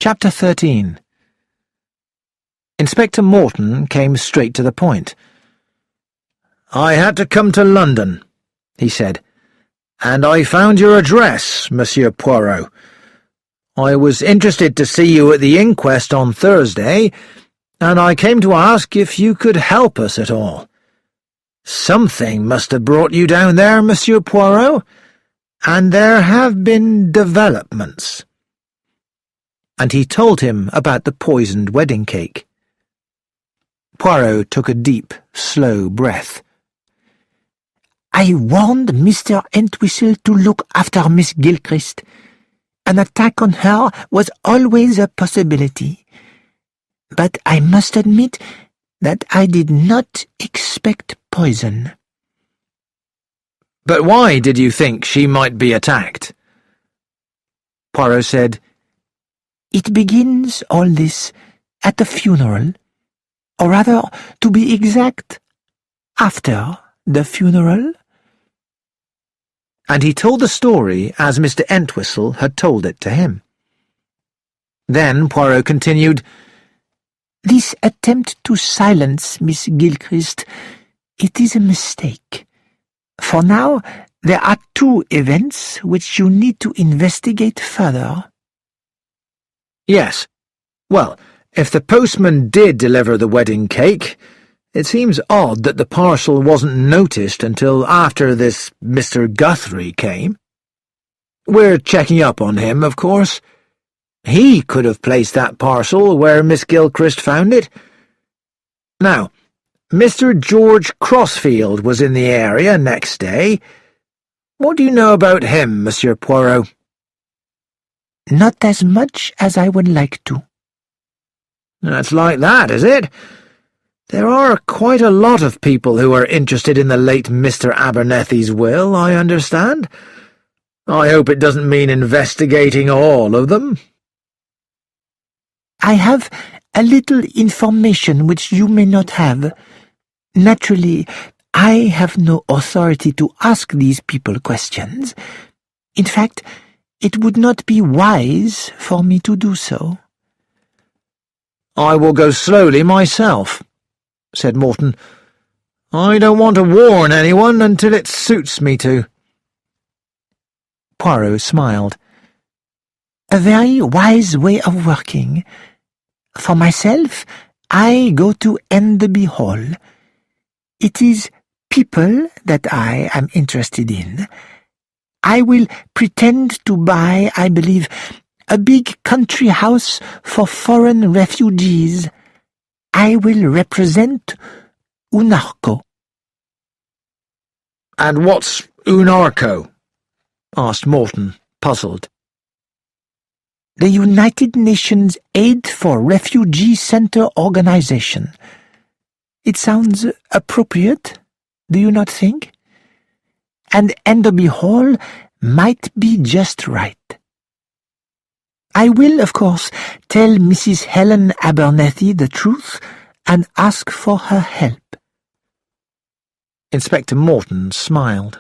Chapter 13. Inspector Morton came straight to the point. "I had to come to London," he said, "and I found your address, Monsieur Poirot. I was interested to see you at the inquest on Thursday, and I came to ask if you could help us at all. Something must have brought you down there, Monsieur Poirot, and there have been developments." And he told him about the poisoned wedding cake. Poirot took a deep, slow breath. "I warned Mr. Entwistle to look after Miss Gilchrist. An attack on her was always a possibility. But I must admit that I did not expect poison." "But why did you think she might be attacked?" Poirot said, "It begins, all this, at the funeral, or rather, to be exact, after the funeral." And he told the story as Mr. Entwistle had told it to him. Then Poirot continued, "This attempt to silence Miss Gilchrist, it is a mistake. For now, there are two events which you need to investigate further." "Yes. Well, if the postman did deliver the wedding cake, it seems odd that the parcel wasn't noticed until after this Mr. Guthrie came. We're checking up on him, of course. He could have placed that parcel where Miss Gilchrist found it. Now, Mr. George Crossfield was in the area next day. What do you know about him, Monsieur Poirot?" "Not as much as I would like to." "That's like that, is it? There are quite a lot of people who are interested in the late Mr. Abernethy's will, I understand. I hope it doesn't mean investigating all of them." "I have a little information which you may not have. Naturally, I have no authority to ask these people questions. In fact, it would not be wise for me to do so." "I will go slowly myself," said Morton. "I don't want to warn anyone until it suits me to." Poirot smiled. "A very wise way of working. For myself, I go to Enderby Hall. It is people that I am interested in. I will pretend to buy, I believe, a big country house for foreign refugees. I will represent UNARCO." "And what's UNARCO?" asked Morton, puzzled. "The United Nations Aid for Refugee Center Organization. It sounds appropriate, do you not think? And Enderby Hall might be just right. I will, of course, tell Mrs. Helen Abernethy the truth and ask for her help." Inspector Morton smiled.